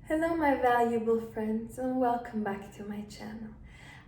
Hello my valuable friends and welcome back to my channel.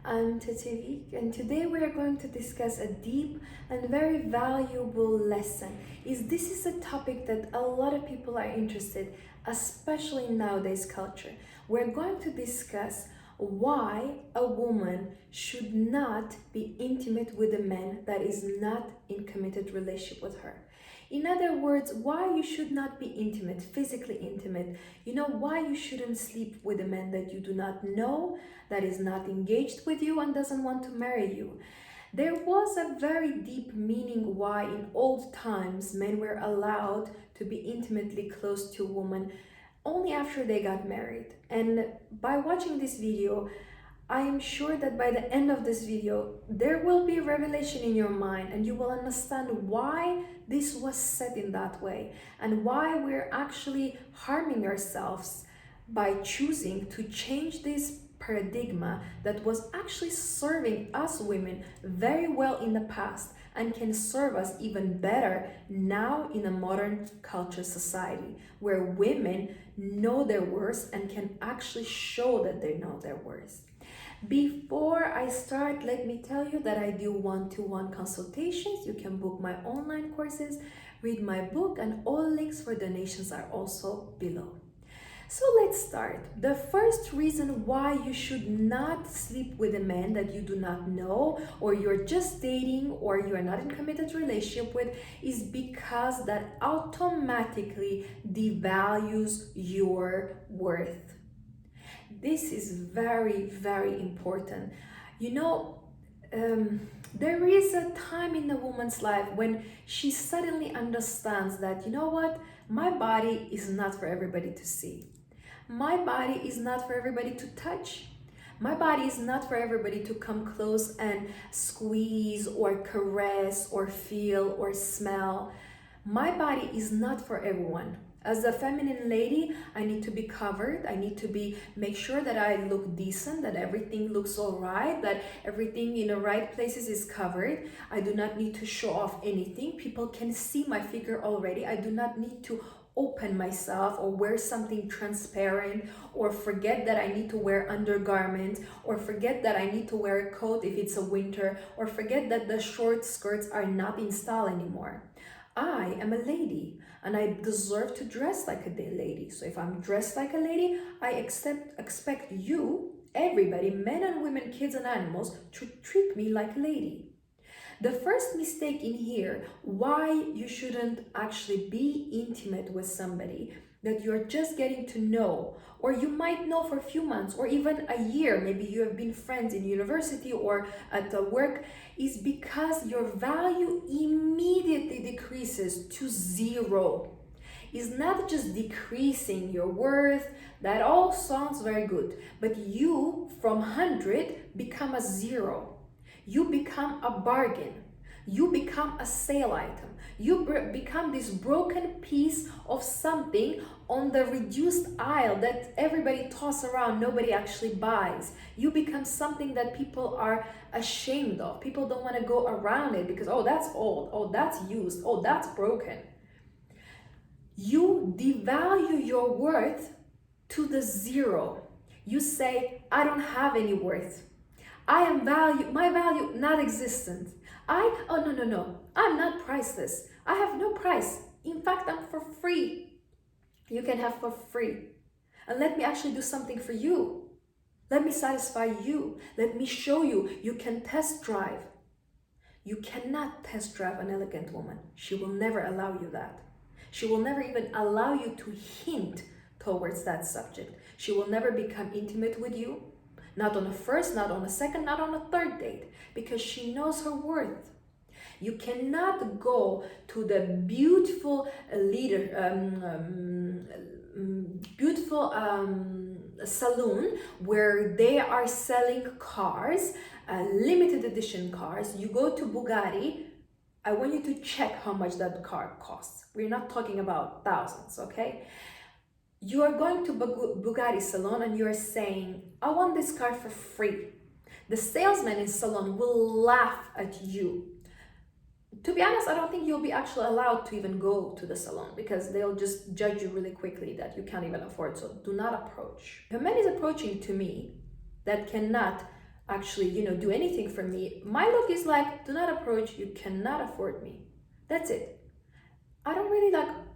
I'm Tativik and today we are going to discuss a deep and very valuable lesson. This is a topic that a lot of people are interested, especially in nowadays culture. We're going to discuss why a woman should not be intimate with a man that is not in committed relationship with her. In other words, why you should not be intimate, physically intimate. Why you shouldn't sleep with a man that you do not know, that is not engaged with you and doesn't want to marry you. There was a very deep meaning why in old times men were allowed to be intimately close to a woman only after they got married. And by watching this video, I am sure that by the end of this video, there will be a revelation in your mind and you will understand why this was set in that way and why we're actually harming ourselves by choosing to change this paradigm that was actually serving us women very well in the past and can serve us even better now in a modern culture society where women know their worth and can actually show that they know their worth. Before I start, let me tell you that I do one-to-one consultations. You can book my online courses, read my book, and all links for donations are also below. So let's start. The first reason why you should not sleep with a man that you do not know, or you're just dating, or you're not in a committed relationship with, is because that automatically devalues your worth. This is very, very important. There is a time in a woman's life when she suddenly understands that, my body is not for everybody to see. My body is not for everybody to touch. My body is not for everybody to come close and squeeze or caress or feel or smell. My body is not for everyone. As a feminine lady, I need to be covered. I need to make sure that I look decent, that everything looks all right, that everything in the right places is covered. I do not need to show off anything. People can see my figure already. I do not need to open myself or wear something transparent or forget that I need to wear undergarment or forget that I need to wear a coat if it's a winter or forget that the short skirts are not in style anymore. I am a lady and I deserve to dress like a lady. So if I'm dressed like a lady, I expect you, everybody, men and women, kids and animals, to treat me like a lady. The first mistake in here, why you shouldn't actually be intimate with somebody that you're just getting to know, or you might know for a few months or even a year, maybe you have been friends in university or at work, is because your value immediately decreases to zero. It's not just decreasing your worth, that all sounds very good, but you from 100 become a zero. You become a bargain. You become a sale item. You become this broken piece of something on the reduced aisle that everybody tosses around, nobody actually buys. You become something that people are ashamed of. People don't want to go around it because, oh, that's old, oh, that's used, oh, that's broken. You devalue your worth to the zero. You say, I don't have any worth. My value not existent. No, I'm not priceless. I have no price. In fact, I'm for free. You can have for free. And let me actually do something for you. Let me satisfy you. Let me show you. You can test drive. You cannot test drive an elegant woman. She will never allow you that. She will never even allow you to hint towards that subject. She will never become intimate with you. Not on a first, not on a second, not on a third date, because she knows her worth. You cannot go to the beautiful saloon where they are selling cars, limited edition cars. You go to Bugatti. I want you to check how much that car costs. We're not talking about thousands, okay? You are going to Bugatti salon and you're saying, I want this car for free. The salesman in salon will laugh at you. To be honest, I don't think you'll be actually allowed to even go to the salon because they'll just judge you really quickly that you can't even afford. So do not approach. If a man is approaching to me that cannot actually, do anything for me, my look is like, do not approach, you cannot afford me. That's it. I don't really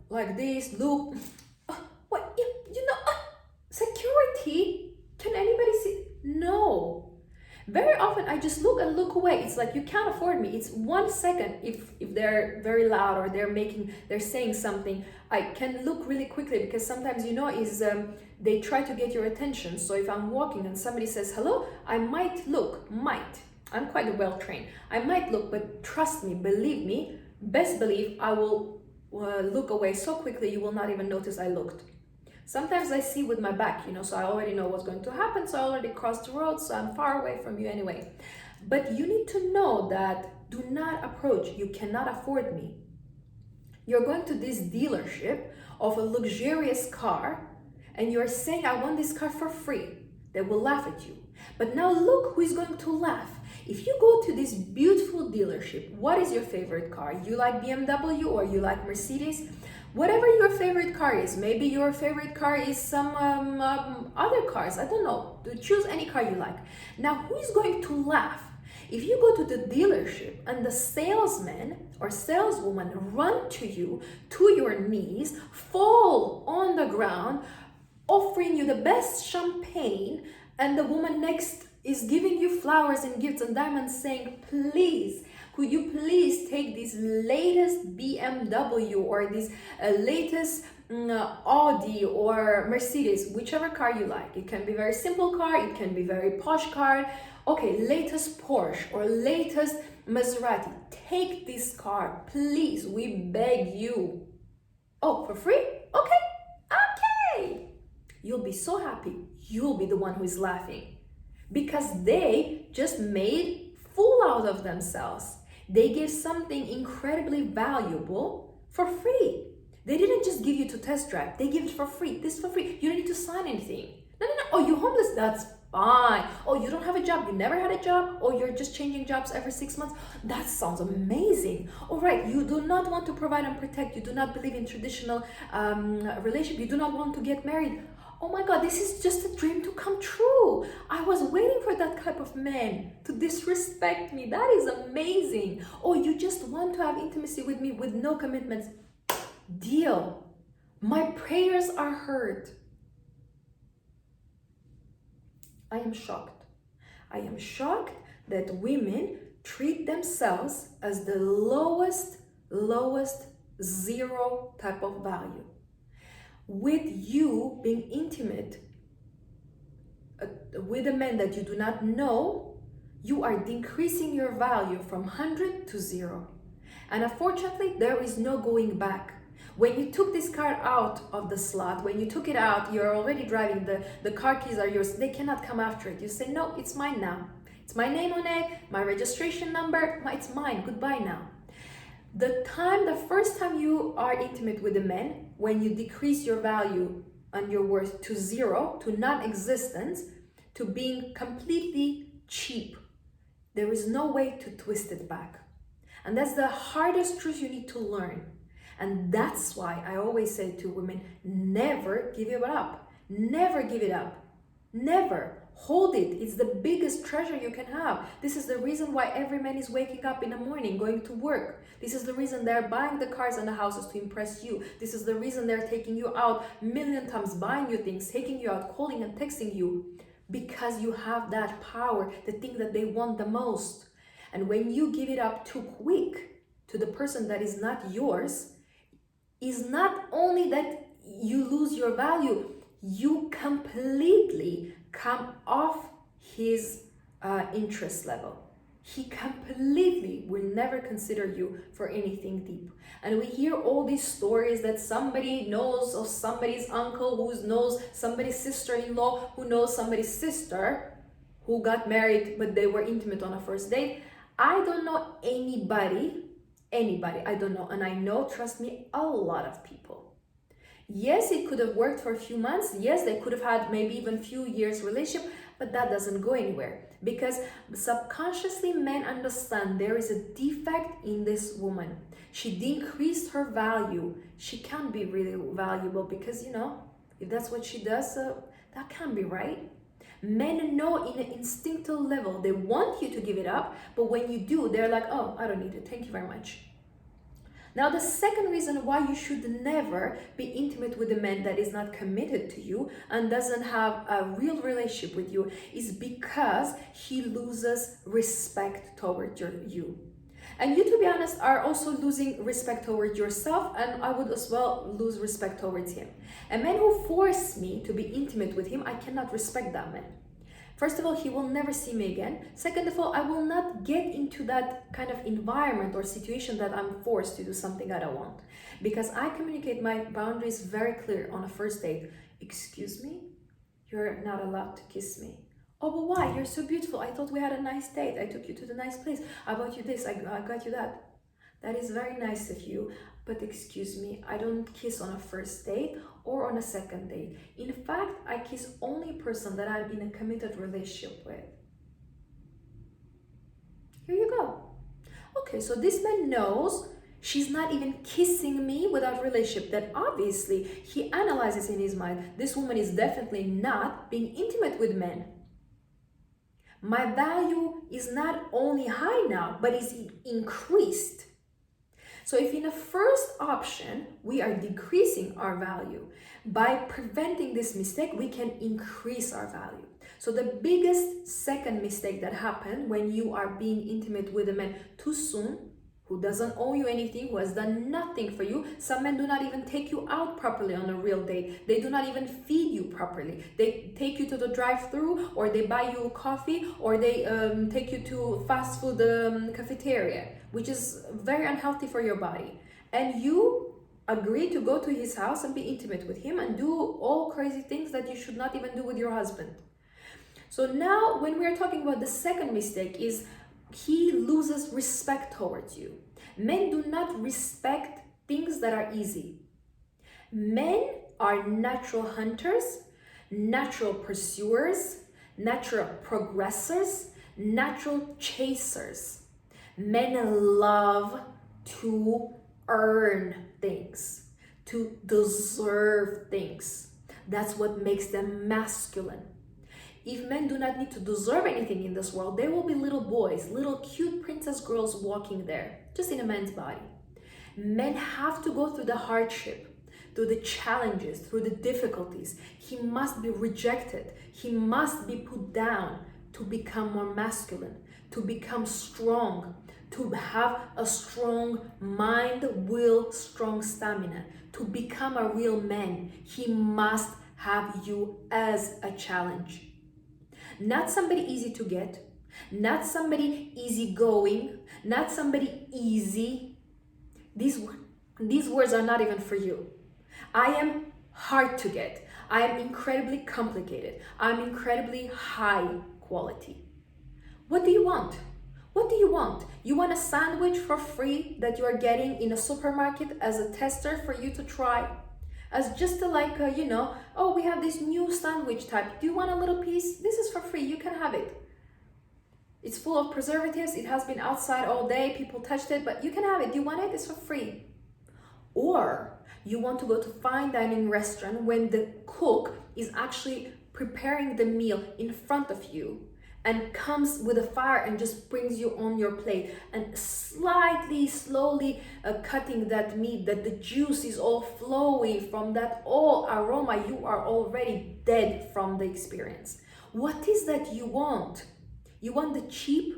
like this look. What, security? Can anybody see? No. Very often I just look and look away. It's like, you can't afford me. It's 1 second. If they're very loud or they're saying something, I can look really quickly because sometimes they try to get your attention. So if I'm walking and somebody says hello, I might look. I'm quite well trained. I might look, but trust me, believe me, best believe I will look away so quickly you will not even notice I looked. Sometimes I see with my back, so I already know what's going to happen, so I already crossed the road, so I'm far away from you anyway. But you need to know that do not approach, you cannot afford me. You're going to this dealership of a luxurious car, and you're saying, I want this car for free. They will laugh at you. But now look who is going to laugh. If you go to this beautiful dealership, what is your favorite car? You like BMW or you like Mercedes? Whatever your favorite car is, maybe your favorite car is some other cars, I don't know. Choose any car you like. Now, who is going to laugh? If you go to the dealership and the salesman or saleswoman run to you, to your knees, fall on the ground, offering you the best champagne, and the woman next is giving you flowers and gifts and diamonds saying, please, could you please take this latest BMW or this latest Audi or Mercedes, whichever car you like. It can be very simple car, it can be very posh car. Okay, latest Porsche or latest Maserati. Take this car, please, we beg you. Oh, for free? Okay. You'll be so happy. You'll be the one who is laughing because they just made fool out of themselves. They gave something incredibly valuable for free. They didn't just give you to test drive. They give it for free. This for free. You don't need to sign anything. No. Oh, you're homeless? That's fine. Oh, you don't have a job? You never had a job? Or you're just changing jobs every 6 months? That sounds amazing. All right, you do not want to provide and protect. You do not believe in traditional relationship. You do not want to get married. Oh my God, this is just a dream to come true. I was waiting for that type of man to disrespect me. That is amazing. Oh, you just want to have intimacy with me with no commitments. Deal. My prayers are heard. I am shocked. I am shocked that women treat themselves as the lowest zero type of value. With you being intimate with a man that you do not know, you are decreasing your value from 100 to 0. And unfortunately, there is no going back. When you took this car out of the slot, when you took it out, you're already driving, the car keys are yours. They cannot come after it. You say, no, it's mine now. It's my name on it, my registration number, it's mine. Goodbye now. The first time you are intimate with a man, when you decrease your value and your worth to 0, to non-existence, to being completely cheap, there is no way to twist it back. And that's the hardest truth you need to learn. And that's why I always say to women, never give it up. Never give it up. Never. Hold it. It's the biggest treasure you can have. This is the reason why every man is waking up in the morning, going to work. This is the reason they're buying the cars and the houses to impress you. This is the reason they're taking you out a million times, buying you things, taking you out, calling and texting you. Because you have that power, the thing that they want the most. And when you give it up too quick to the person that is not yours, is not only that you lose your value, you completely come off his interest level. He completely will never consider you for anything deep. And we hear all these stories that somebody knows of somebody's uncle who knows somebody's sister-in-law who knows somebody's sister who got married but they were intimate on a first date. I don't know anybody, I don't know. And I know, trust me, a lot of people. Yes, it could have worked for a few months. Yes, they could have had maybe even few years relationship, but that doesn't go anywhere because subconsciously men understand there is a defect in this woman. She decreased her value. She can't be really valuable because, if that's what she does, that can't be right. Men know in an instinctual level, they want you to give it up, but when you do, they're like, oh, I don't need it. Thank you very much. Now, the second reason why you should never be intimate with a man that is not committed to you and doesn't have a real relationship with you is because he loses respect toward you. And you, to be honest, are also losing respect towards yourself, and I would as well lose respect towards him. A man who forced me to be intimate with him, I cannot respect that man. First of all, he will never see me again. Second of all, I will not get into that kind of environment or situation that I'm forced to do something I don't want. Because I communicate my boundaries very clear on a first date. Excuse me? You're not allowed to kiss me. Oh, but why? You're so beautiful. I thought we had a nice date. I took you to the nice place. I bought you this. I got you that. That is very nice of you. But excuse me, I don't kiss on a first date or on a second date. In fact, I kiss only person that I'm in a committed relationship with. Here you go. Okay, so this man knows she's not even kissing me without relationship. That obviously he analyzes in his mind, this woman is definitely not being intimate with men. My value is not only high now, but is increased. So if in the first option, we are decreasing our value, by preventing this mistake, we can increase our value. So the biggest second mistake that happened when you are being intimate with a man too soon, who doesn't owe you anything, who has done nothing for you. Some men do not even take you out properly on a real date. They do not even feed you properly. They take you to the drive-thru, or they buy you coffee, or they take you to fast food cafeteria, which is very unhealthy for your body. And you agree to go to his house and be intimate with him and do all crazy things that you should not even do with your husband. So now when we are talking about the second mistake is he loses respect towards you. Men do not respect things that are easy. Men are natural hunters, natural pursuers, natural progressors, natural chasers. Men love to earn things, to deserve things. That's what makes them masculine. If men do not need to deserve anything in this world, there will be little boys, little cute princess girls walking there, just in a man's body. Men have to go through the hardship, through the challenges, through the difficulties. He must be rejected. He must be put down to become more masculine, to become strong, to have a strong mind, will, strong stamina. To become a real man, he must have you as a challenge. Not somebody easy to get, not somebody easygoing, not somebody easy. These words are not even for you. I am hard to get. I am incredibly complicated. I'm incredibly high quality. What do you want? What do you want? You want a sandwich for free that you are getting in a supermarket as a tester for you to try? As just oh, we have this new sandwich type. Do you want a little piece? This is for free. You can have it. It's full of preservatives. It has been outside all day. People touched it, but you can have it. Do you want it? It's for free. Or you want to go to fine dining restaurant when the cook is actually preparing the meal in front of you and comes with a fire and just brings you on your plate and slowly cutting that meat, that the juice is all flowy from that all aroma. You are already dead from the experience. What is that you want? You want the cheap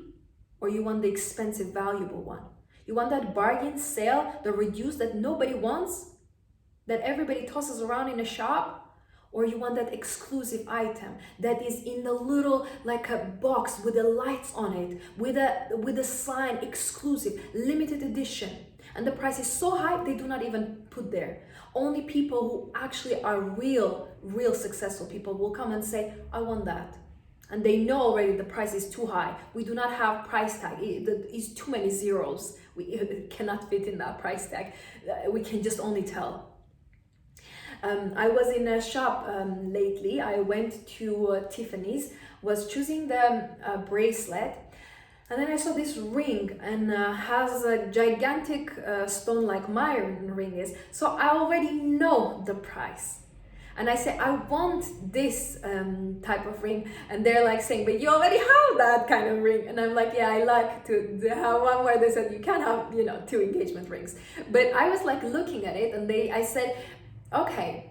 or you want the expensive, valuable one? You want that bargain sale, the reduced that nobody wants, that everybody tosses around in a shop? Or you want that exclusive item that is in a little, like a box with the lights on it, with a sign, exclusive, limited edition. And the price is so high, they do not even put there. Only people who actually are real successful people will come and say, I want that. And they know already the price is too high. We do not have price tag. It's too many zeros. It cannot fit in that price tag. We can just only tell. I was in a shop lately. I went to Tiffany's, was choosing the bracelet, and then I saw this ring and has a gigantic stone like my ring is. So I already know the price. And I say, I want this type of ring. And they're like saying, but you already have that kind of ring. And I'm like, yeah, I like to have one where they said you can't have, you know, 2 engagement rings. But I was like looking at it and I said, okay,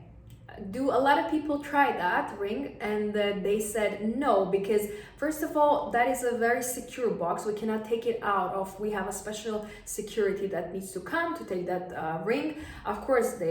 do a lot of people try that ring? And they said no, because first of all, that is a very secure box. We cannot take it out of, we have a special security that needs to come to take that ring. Of course,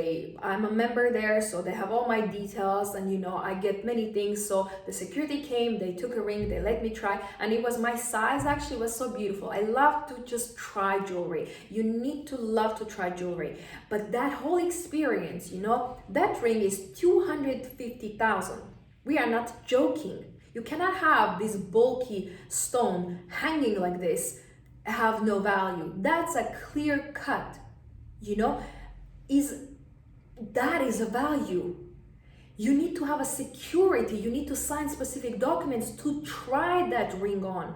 I'm a member there, so they have all my details, and you know, I get many things. So the security came, they took a ring, they let me try, and it was my size. Actually, was so beautiful. I love to just try jewelry. You need to love to try jewelry. But that whole experience, you know, that ring is 250,000. We are not joking. You cannot have this bulky stone hanging like this, have no value. That's a clear cut, you know, that is a value. You need to have a security. You need to sign specific documents to try that ring on.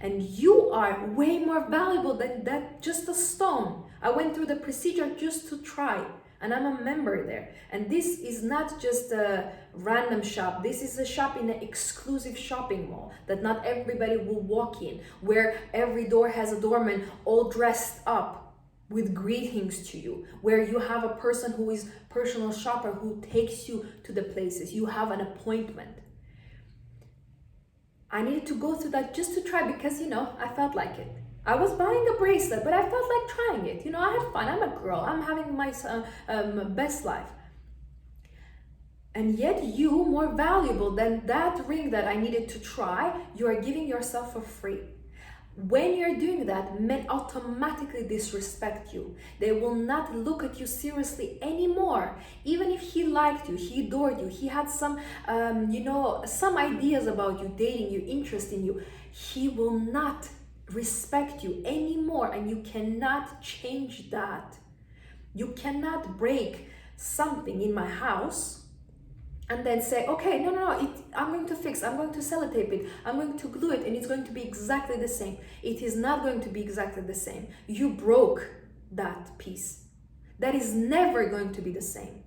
And you are way more valuable than that, just a stone. I went through the procedure just to try, and I'm a member there. And this is not just a random shop. This is a shop in an exclusive shopping mall that not everybody will walk in, where every door has a doorman all dressed up with greetings to you, where you have a person who is personal shopper who takes you to the places. You have an appointment. I needed to go through that just to try, because, you know, I felt like it. I was buying a bracelet, but I felt like trying it. You know, I had fun. I'm a girl. I'm having my best life. And yet you, more valuable than that ring that I needed to try, you are giving yourself for free. When you're doing that, men automatically disrespect you. They will not look at you seriously anymore. Even if he liked you, he adored you, he had some, you know, some ideas about you, dating you, interest in you, he will not respect you anymore, and you cannot change that. You cannot break something in my house and then say, okay, no, I'm going to fix, I'm going to sellotape it, I'm going to glue it, and it's going to be exactly the same. It is not going to be exactly the same. You broke that piece. That is never going to be the same.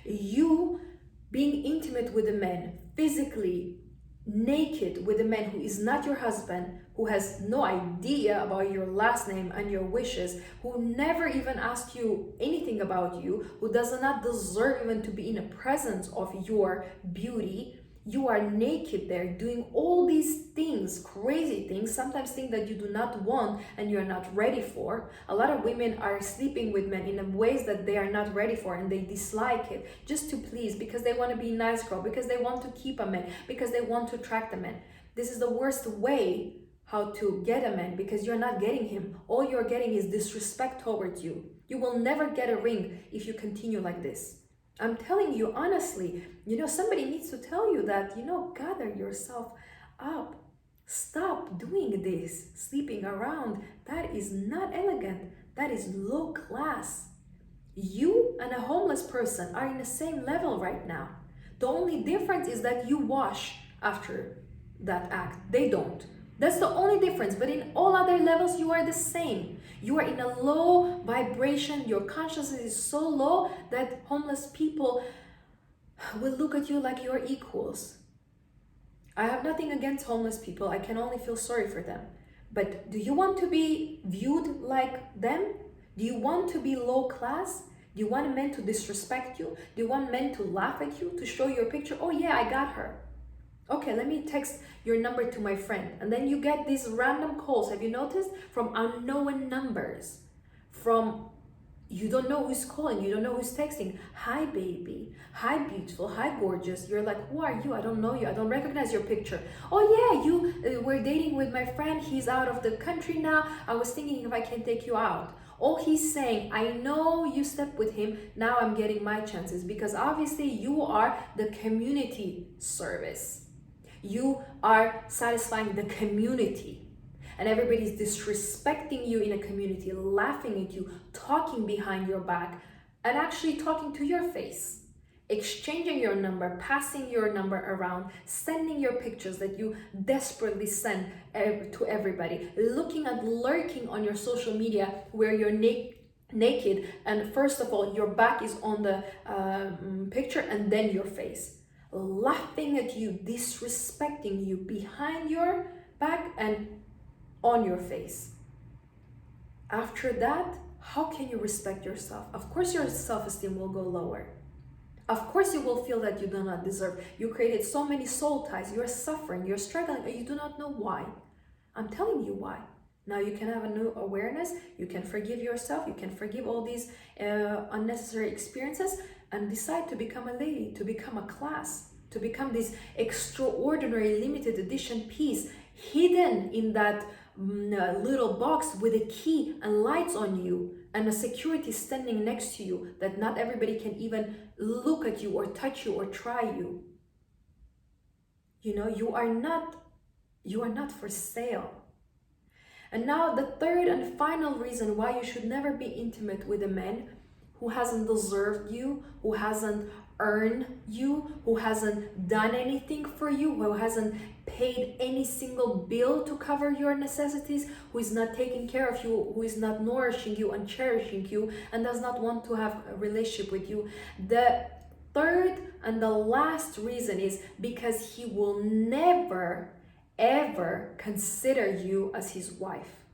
You being intimate with a man, physically naked with a man who is not your husband, who has no idea about your last name and your wishes, who never even asked you anything about you, who does not deserve even to be in the presence of your beauty. You are naked there doing all these things, crazy things, sometimes things that you do not want and you're not ready for. A lot of women are sleeping with men in ways that they are not ready for, and they dislike it just to please, because they want to be a nice girl, because they want to keep a man, because they want to attract a man. This is the worst way how to get a man, because you're not getting him. All you're getting is disrespect towards you. You will never get a ring if you continue like this. I'm telling you honestly, you know, somebody needs to tell you that, you know, gather yourself up. Stop doing this, sleeping around. That is not elegant. That is low class. You and a homeless person are in the same level right now. The only difference is that you wash after that act. They don't. That's the only difference. But in all other levels, you are the same. You are in a low vibration. Your consciousness is so low that homeless people will look at you like you're equals. I have nothing against homeless people. I can only feel sorry for them. But do you want to be viewed like them? Do you want to be low class? Do you want men to disrespect you? Do you want men to laugh at you, to show your picture? Oh yeah, I got her. Okay, let me text your number to my friend. And then you get these random calls. Have you noticed? From unknown numbers. From, you don't know who's calling. You don't know who's texting. Hi, baby. Hi, beautiful. Hi, gorgeous. You're like, who are you? I don't know you. I don't recognize your picture. Oh, yeah, you were dating with my friend. He's out of the country now. I was thinking if I can take you out. All he's saying, I know you slept with him. Now I'm getting my chances, because obviously you are the community service. You are satisfying the community, and everybody's disrespecting you in a community, laughing at you, talking behind your back, and actually talking to your face. exchanging your number, passing your number around, sending your pictures that you desperately send to everybody, lurking on your social media where you're naked, and first of all your back is on the picture and then your face, laughing at you, disrespecting you behind your back and on your face. After that, how can you respect yourself? Of course your self-esteem will go lower. Of course you will feel that you do not deserve. You created so many soul ties, you're suffering, you're struggling, and you do not know why. I'm telling you why. Now you can have a new awareness, you can forgive yourself, you can forgive all these unnecessary experiences and decide to become a lady, to become a class, to become this extraordinary limited edition piece hidden in that little box with a key and lights on you and a security standing next to you that not everybody can even look at you or touch you or try you. You know, you are not for sale. And now the third and final reason why you should never be intimate with a man who hasn't deserved you, who hasn't earned you, who hasn't done anything for you, who hasn't paid any single bill to cover your necessities, who is not taking care of you, who is not nourishing you and cherishing you, and does not want to have a relationship with you. The third and the last reason is because he will never ever consider you as his wife.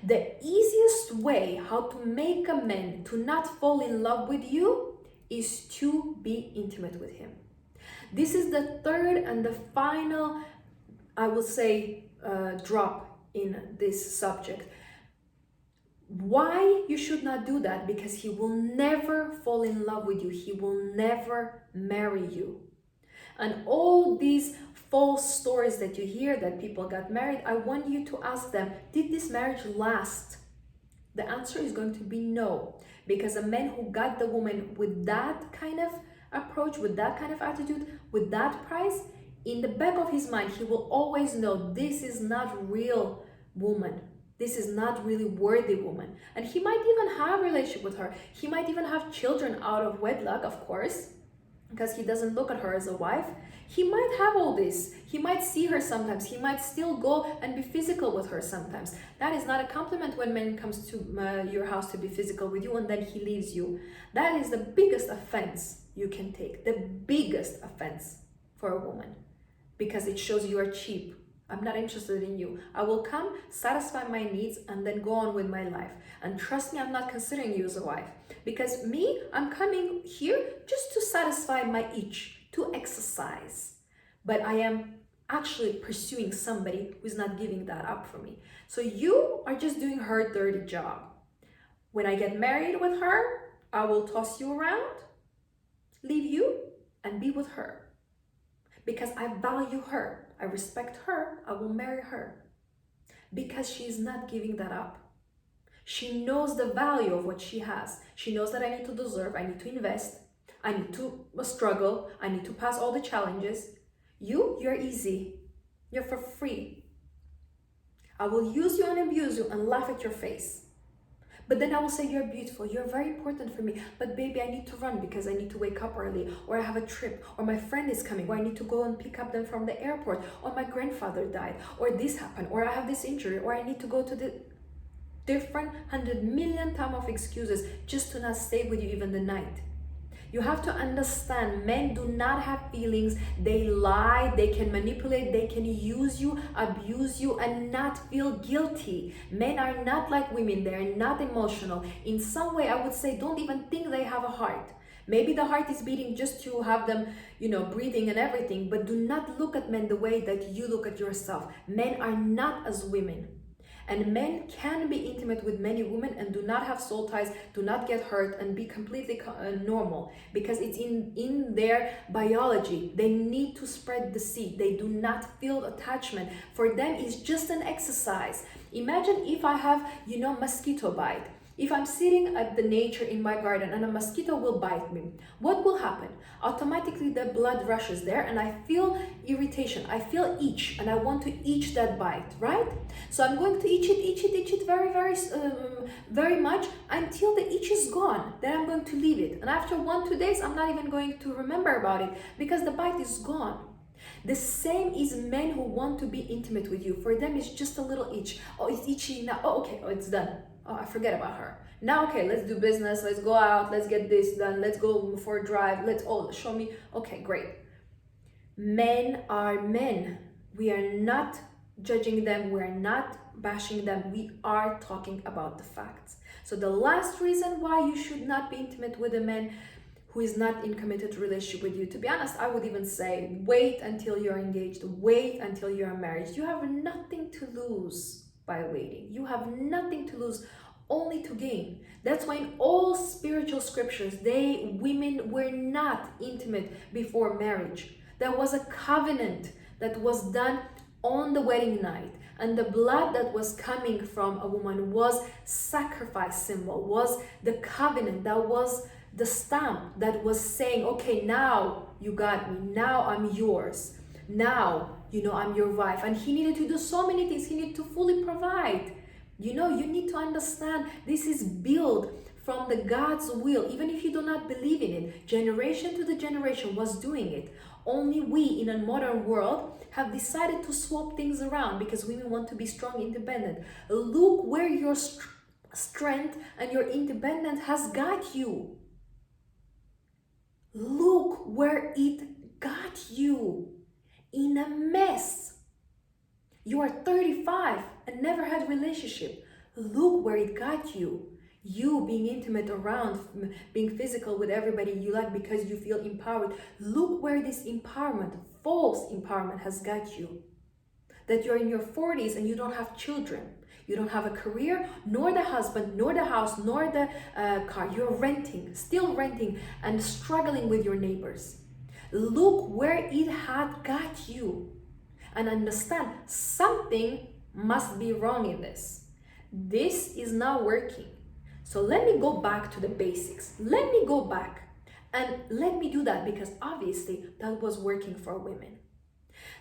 The easiest way how to make a man to not fall in love with you is to be intimate with him. This is the third and the final, I will say, drop in this subject. Why you should not do that? Because he will never fall in love with you. He will never marry you. And all these false stories that you hear that people got married, I want you to ask them, did this marriage last? The answer is going to be no, because a man who got the woman with that kind of approach, with that kind of attitude, with that price, in the back of his mind, he will always know this is not real woman. This is not really worthy woman. And he might even have a relationship with her. He might even have children out of wedlock, of course, because he doesn't look at her as a wife. He might have all this. He might see her sometimes. He might still go and be physical with her sometimes. That is not a compliment when man comes to your house to be physical with you and then he leaves you. That is the biggest offense you can take. The biggest offense for a woman. Because it shows you are cheap. I'm not interested in you. I will come, satisfy my needs, and then go on with my life. And trust me, I'm not considering you as a wife. Because me, I'm coming here just to satisfy my itch, to exercise. But I am actually pursuing somebody who's not giving that up for me. So you are just doing her dirty job. When I get married with her, I will toss you around, leave you, and be with her. Because I value her, I respect her, I will marry her. Because she is not giving that up. She knows the value of what she has. She knows that I need to deserve, I need to invest, I need to struggle, I need to pass all the challenges. You're easy. You're for free. I will use you and abuse you and laugh at your face. But then I will say, you're beautiful, you're very important for me. But baby, I need to run because I need to wake up early, or I have a trip, or my friend is coming, or I need to go and pick up them from the airport, or my grandfather died, or this happened, or I have this injury, or I need to go to the different 100 million time of excuses just to not stay with you even the night. You have to understand, men do not have feelings. They lie, they can manipulate, they can use you, abuse you, and not feel guilty. Men are not like women, they're not emotional. In some way, I would say, don't even think they have a heart. Maybe the heart is beating just to have them, breathing and everything, but do not look at men the way that you look at yourself. Men are not as women. And men can be intimate with many women and do not have soul ties, do not get hurt, and be completely normal, because it's in their biology. They need to spread the seed. They do not feel attachment. For them, it's just an exercise. Imagine if I have, mosquito bite. If I'm sitting at the nature in my garden and a mosquito will bite me, what will happen? Automatically the blood rushes there and I feel irritation, I feel itch, and I want to itch that bite, right? So I'm going to itch it very much until the itch is gone. Then I'm going to leave it. And after 1-2 days, I'm not even going to remember about it because the bite is gone. The same is men who want to be intimate with you. For them, it's just a little itch. Oh, it's itchy now. Oh, okay. Oh, it's done. Oh, I forget about her. Now, okay, let's do business. Let's go out. Let's get this done. Let's go for a drive. Show me. Okay, great. Men are men. We are not judging them. We're not bashing them. We are talking about the facts. So the last reason why you should not be intimate with a man who is not in committed relationship with you, to be honest, I would even say wait until you're engaged, wait until you're married. You have nothing to lose by waiting. You have nothing to lose, only to gain. That's why in all spiritual scriptures, women were not intimate before marriage. There was a covenant that was done on the wedding night, and the blood that was coming from a woman was sacrifice symbol, was the covenant, that was the stamp that was saying, okay, now you got me, now I'm yours, now I'm your wife. And he needed to do so many things. He needed to fully provide. You need to understand this is built from the God's will, even if you do not believe in it. Generation to the generation was doing it. Only we in a modern world have decided to swap things around because women want to be strong, independent. Look where your strength and your independence has got you. Look where it got you. In a mess. You are 35 and never had a relationship. Look where it got you. You being intimate around, being physical with everybody you like because you feel empowered. Look where this empowerment, false empowerment, has got you. That you're in your 40s and you don't have children. You don't have a career, nor the husband, nor the house, nor the car. You're renting, still renting, and struggling with your neighbors. Look where it had got you. And understand, something must be wrong in this. This is not working. So let me go back to the basics. Let me go back and let me do that because obviously that was working for women.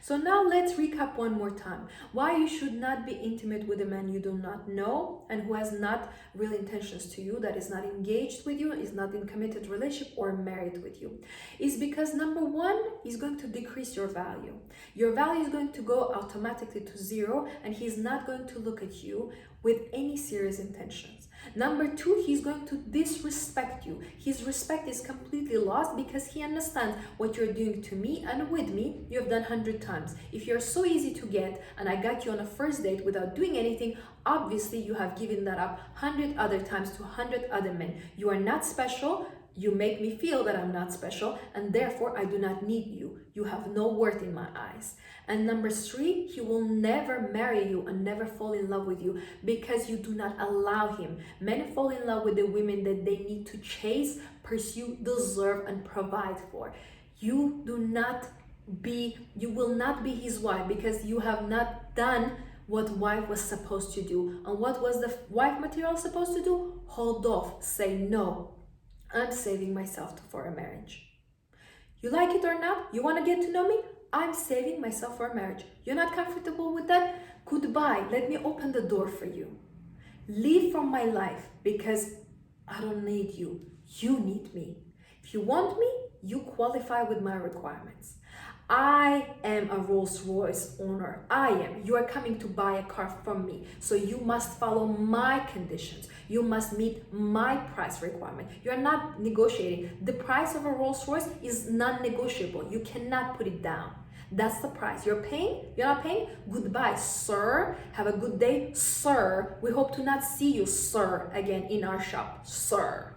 So now let's recap one more time. Why you should not be intimate with a man you do not know and who has not real intentions to you, that is not engaged with you, is not in committed relationship or married with you, is because number one is going to decrease your value. Your value is going to go automatically to zero and he's not going to look at you with any serious intentions. Number two, he's going to disrespect you. His respect is completely lost because he understands what you're doing to me and with me, you have done 100 times. If you're so easy to get and I got you on a first date without doing anything, obviously you have given that up 100 other times to 100 other men. You are not special. You make me feel that I'm not special and therefore I do not need you. You have no worth in my eyes. And number three, he will never marry you and never fall in love with you because you do not allow him. Men fall in love with the women that they need to chase, pursue, deserve, and provide for. You will not be his wife because you have not done what wife was supposed to do. And what was the wife material supposed to do? Hold off, say no. I'm saving myself for a marriage. You like it or not? You want to get to know me? I'm saving myself for a marriage. You're not comfortable with that? Goodbye. Let me open the door for you. Leave from my life because I don't need you. You need me. If you want me, you qualify with my requirements. I am a Rolls-Royce owner. I am. You are coming to buy a car from me. So you must follow my conditions. You must meet my price requirement. You're not negotiating. The price of a Rolls-Royce is non-negotiable. You cannot put it down. That's the price. You're paying? You're not paying? Goodbye, sir. Have a good day, sir. We hope to not see you, sir, again in our shop, sir.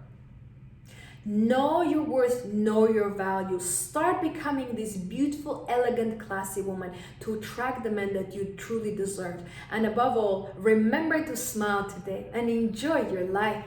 Know your worth, know your value. Start becoming this beautiful, elegant, classy woman to attract the men that you truly deserve. And above all, remember to smile today and enjoy your life.